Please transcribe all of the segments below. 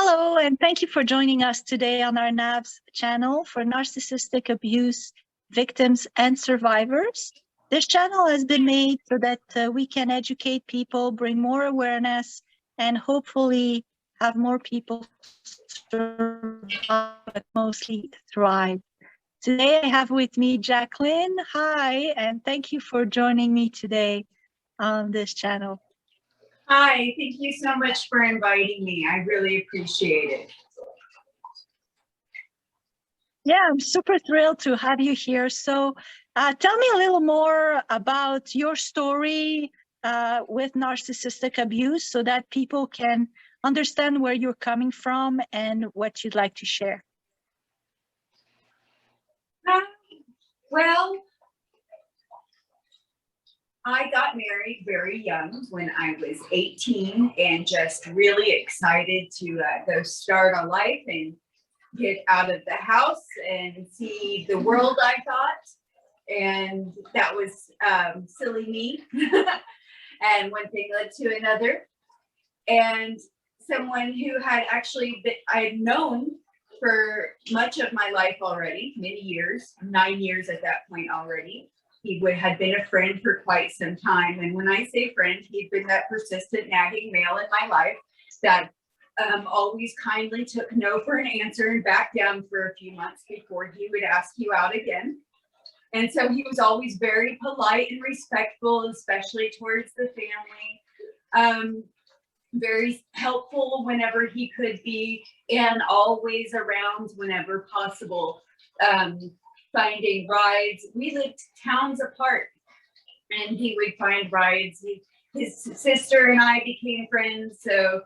Hello, and thank you for joining us today on our NAVS channel for narcissistic abuse victims and survivors. This channel has been made so that we can educate people, bring more awareness, and hopefully have more people survive, but mostly thrive. Today I have with me Jacqueline. Hi, and thank you for joining me today on this channel. Hi, thank you so much for inviting me. I really appreciate it. Yeah, I'm super thrilled to have you here. So tell me a little more about your story with narcissistic abuse so that people can understand where you're coming from and what you'd like to share. Well, I got married very young when I was 18 and just really excited to go start a life and get out of the house and see the world, I thought. And that was silly me. And one thing led to another. And someone who had actually been, I had known for much of my life already, many years, 9 years at that point already. He had been a friend for quite some time. And when I say friend, he'd been that persistent, nagging male in my life that always kindly took no for an answer and backed down for a few months before he would ask you out again. And so he was always very polite and respectful, especially towards the family. Very helpful whenever he could be, and always around whenever possible. Finding rides. We lived towns apart, and he would find rides. His sister and I became friends, so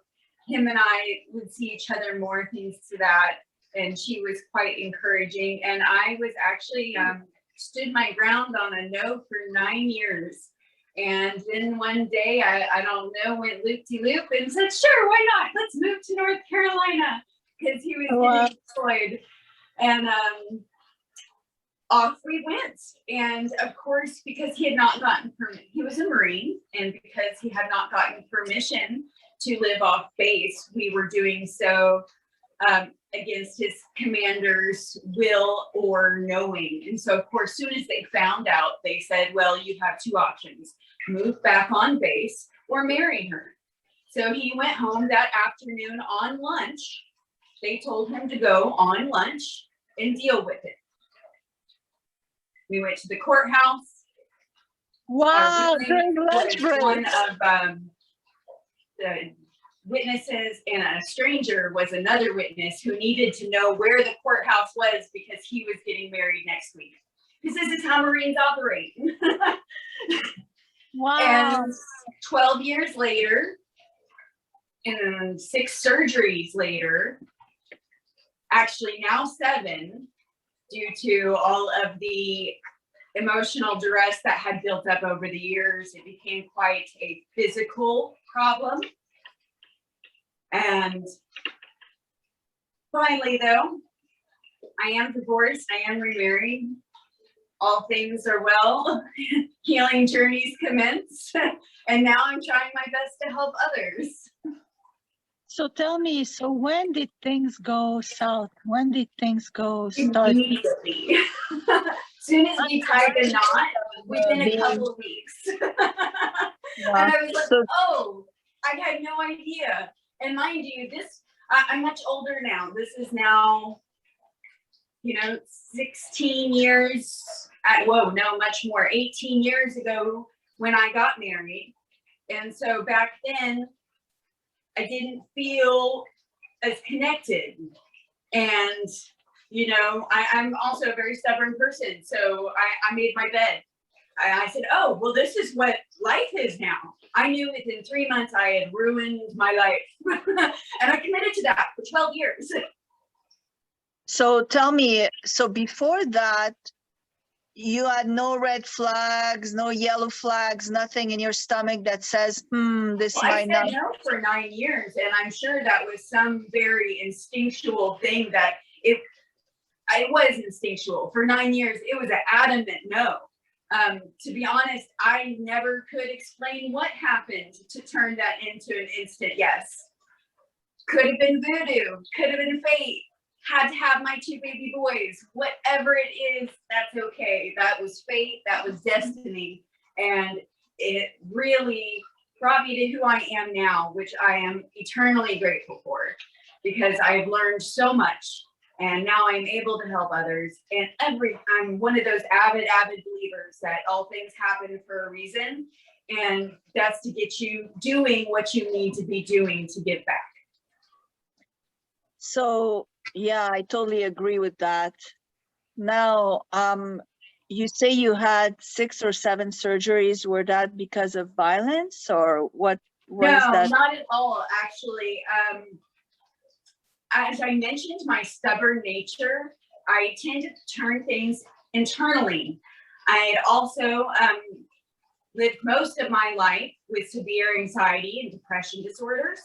him and I would see each other more, things to that. And she was quite encouraging. And I was actually stood my ground on a no for 9 years. And then one day, I don't know, went loop-de-loop and said, sure, why not? Let's move to North Carolina, because he was getting employed. And off we went. And of course, because he had not gotten permission, he was a Marine, and because he had not gotten permission to live off base, we were doing so against his commander's will or knowing. And so, of course, soon as they found out, they said, well, you have two options: move back on base or marry her. So he went home that afternoon on lunch. They told him to go on lunch and deal with it. We went to the courthouse. Wow, during lunch break. One of the witnesses, and a stranger was another witness who needed to know where the courthouse was because he was getting married next week. Because this is how Marines operate. Wow. And 12 years later, and 6 surgeries later, actually now 7, due to all of the emotional duress that had built up over the years, it became quite a physical problem. And finally, though, I am divorced, I am remarried. All things are well. Healing journeys commence. And now I'm trying my best to help others. So tell me, so when did things go south? When did things go start? Immediately. As soon as we tied the knot, within a couple of weeks. And I was like, oh, I had no idea. And mind you, I'm much older now. This is now, 16 years, much more, 18 years ago when I got married. And so back then, I didn't feel as connected. And, I'm also a very stubborn person. So I made my bed. I said, oh, well, this is what life is now. I knew within 3 months I had ruined my life. And I committed to that for 12 years. So tell me, so before that, you had no red flags, no yellow flags, nothing in your stomach that says, this might not. I said no for 9 years, and I'm sure that was some very instinctual thing that it was instinctual. For 9 years, it was an adamant no. To be honest, I never could explain what happened to turn that into an instant yes. Could have been voodoo, could have been fate, had to have my 2 baby boys, whatever it is, that's okay. That was fate, that was destiny. And it really brought me to who I am now, which I am eternally grateful for, because I've learned so much and now I'm able to help others. And I'm one of those avid believers that all things happen for a reason. And that's to get you doing what you need to be doing to give back. So, yeah, I totally agree with that. Now, you say you had 6 or 7 surgeries. Were that because of violence, or what was No, that? not at all, actually. As I mentioned, my stubborn nature, I tend to turn things internally. I had also lived most of my life with severe anxiety and depression disorders,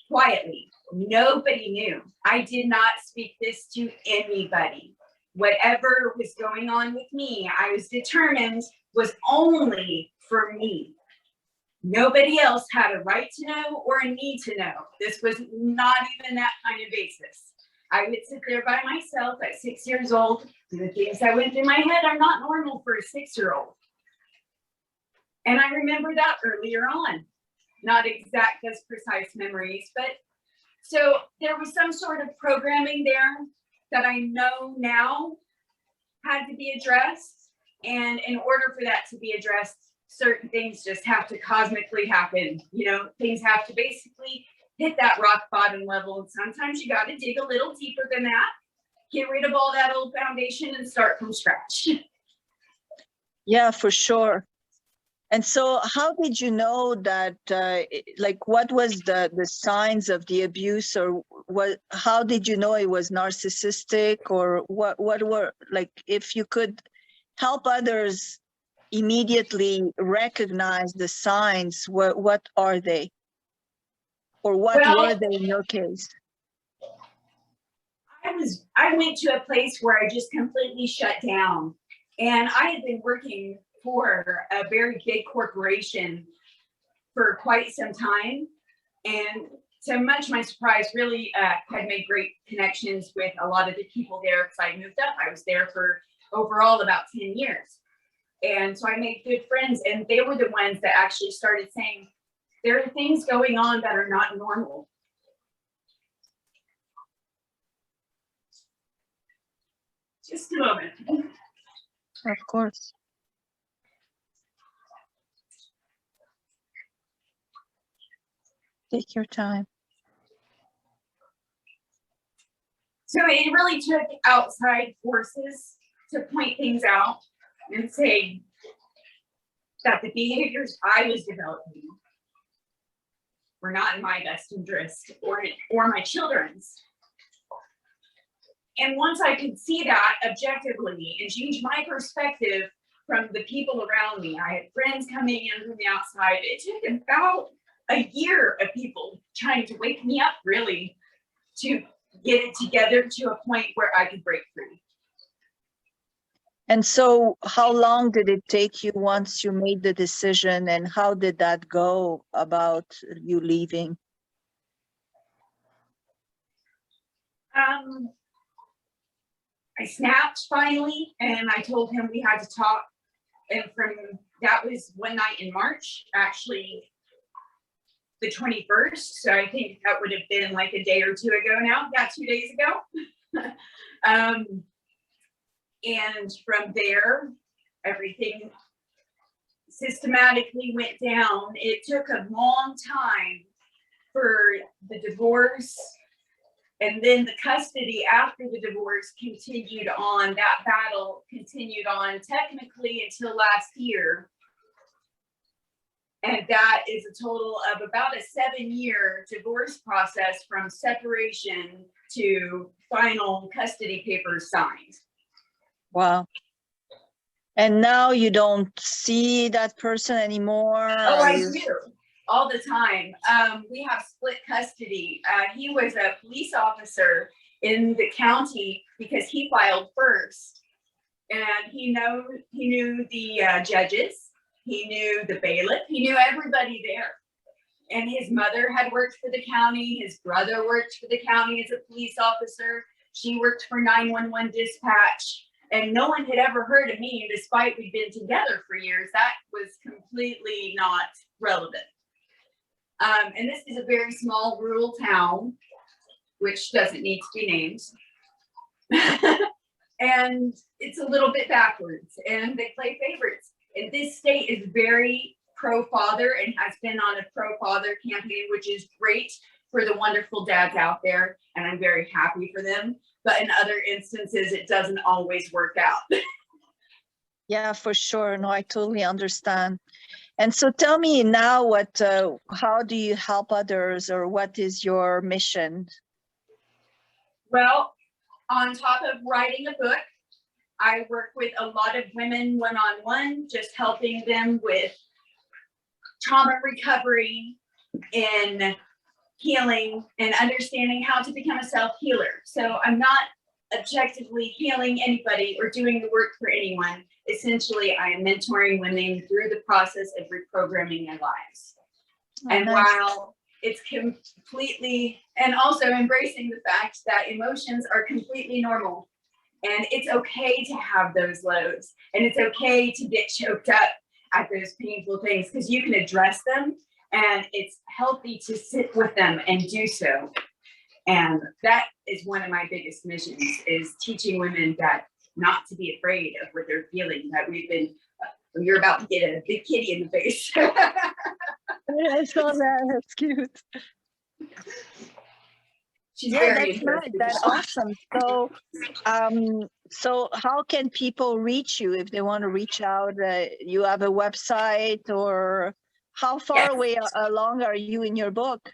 quietly. Nobody knew. I did not speak this to anybody. Whatever was going on with me, I was determined was only for me. Nobody else had a right to know or a need to know. This was not even that kind of basis. I would sit there by myself at 6 years old. The things that went through my head are not normal for a 6-year-old. And I remember that earlier on. Not exact as precise memories, but so there was some sort of programming there that I know now had to be addressed. And in order for that to be addressed, certain things just have to cosmically happen. You know, things have to basically hit that rock bottom level. And sometimes you got to dig a little deeper than that, get rid of all that old foundation and start from scratch. Yeah, for sure. And so how did you know that, like, what was the signs of the abuse, or how did you know it was narcissistic, or what were, like, if you could help others immediately recognize the signs, what are they? Or what were they in your case? I went to a place where I just completely shut down. And I had been working for a very big corporation for quite some time. And to much my surprise, really had made great connections with a lot of the people there because I moved up. I was there for overall about 10 years. And so I made good friends, and they were the ones that actually started saying, there are things going on that are not normal. Just a moment. Of course. Take your time. So it really took outside forces to point things out and say that the behaviors I was developing were not in my best interest or my children's. And once I could see that objectively and change my perspective from the people around me, I had friends coming in from the outside. It took about a year of people trying to wake me up, really, to get it together to a point where I could break free. And so how long did it take you once you made the decision, and how did that go about you leaving? I snapped finally, and I told him we had to talk. And that was one night in March, actually the 21st. So I think that would have been like a day or two ago now, yeah, 2 days ago. And from there, everything systematically went down. It took a long time for the divorce, and then the custody after the divorce continued on. That battle continued on technically until last year. And that is a total of about a 7-year divorce process from separation to final custody papers signed. Wow. And now you don't see that person anymore? Oh, I do. All the time. We have split custody. He was a police officer in the county because he filed first. And he knew the judges. He knew the bailiff. He knew everybody there. And his mother had worked for the county. His brother worked for the county as a police officer. She worked for 911 dispatch. And no one had ever heard of me, despite we'd been together for years. That was completely not relevant. And this is a very small rural town, which doesn't need to be named. And it's a little bit backwards, and they play favorites. And this state is very pro-father and has been on a pro-father campaign, which is great for the wonderful dads out there, and I'm very happy for them. But in other instances, it doesn't always work out. Yeah, for sure. No, I totally understand. And so tell me now, how do you help others, or what is your mission? Well, on top of writing a book, I work with a lot of women one-on-one, just helping them with trauma recovery and healing and understanding how to become a self-healer. So I'm not objectively healing anybody or doing the work for anyone. Essentially, I am mentoring women through the process of reprogramming their lives. And nice. while it's completely, and also embracing the fact that emotions are completely normal, and it's okay to have those lows, and it's okay to get choked up at those painful things, because you can address them, and it's healthy to sit with them and do so. And that is one of my biggest missions, is teaching women that not to be afraid of what they're feeling, that we've been, you're about to get a big kitty in the face. I saw that. That's cute. She's Yeah, very that's nice. That's awesome. So how can people reach you if they want to reach out? You have a website, or how far away along are you in your book?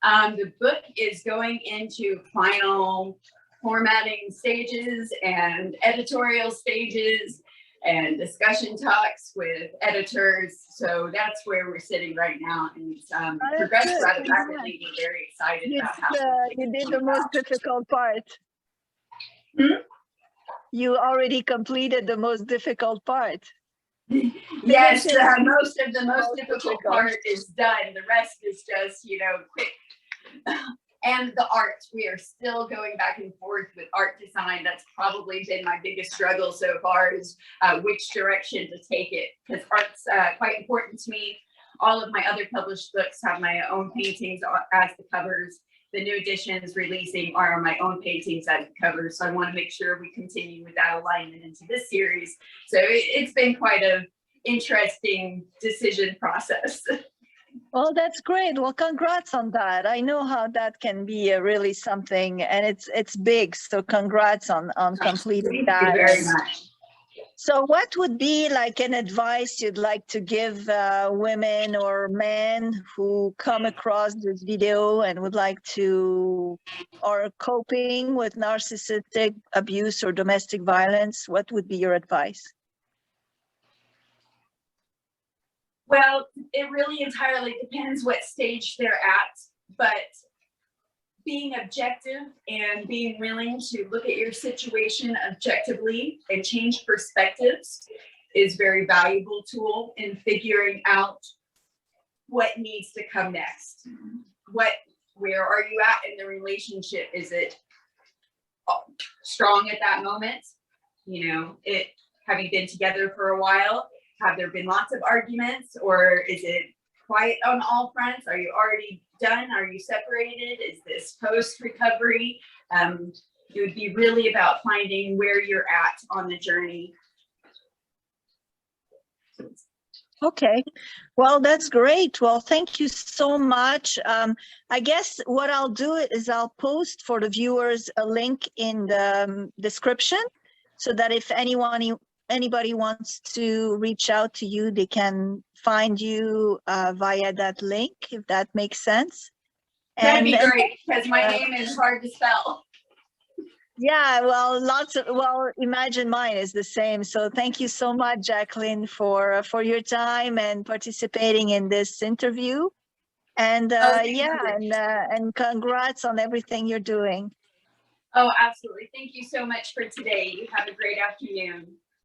The book is going into final formatting stages and editorial stages and discussion talks with editors. So that's where we're sitting right now, and it's progressed rather rapidly. We're very excited about how you did the most difficult part. Hmm? You already completed the most difficult part. Yes, most of the most difficult part is done. The rest is just, quick. And the art, we are still going back and forth with art design. That's probably been my biggest struggle so far, is which direction to take it, because art's quite important to me. All of my other published books have my own paintings as the covers. The new editions releasing are my own paintings as the covers. So I want to make sure we continue with that alignment into this series. So it's been quite an interesting decision process. Well, that's great. Well, congrats on that. I know how that can be really something, and it's big. So congrats on completing that. Thank you very much. So what would be like an advice you'd like to give women or men who come across this video and would like to, or coping with narcissistic abuse or domestic violence? What would be your advice? Well, it really entirely depends what stage they're at, but being objective and being willing to look at your situation objectively and change perspectives is a very valuable tool in figuring out what needs to come next. Where are you at in the relationship? Is it strong at that moment? Having been together for a while, have there been lots of arguments, or is it quiet on all fronts? Are you already done? Are you separated? Is this post-recovery? It would be really about finding where you're at on the journey. Okay, well, that's great. Well, thank you so much. I guess what I'll do is I'll post for the viewers a link in the description, so that if anybody wants to reach out to you, they can find you via that link, if that makes sense. That'd be great, because my name is hard to spell. Yeah, well, imagine mine is the same. So thank you so much, Jacqueline, for your time and participating in this interview. And and congrats on everything you're doing. Oh, absolutely. Thank you so much for today. You have a great afternoon.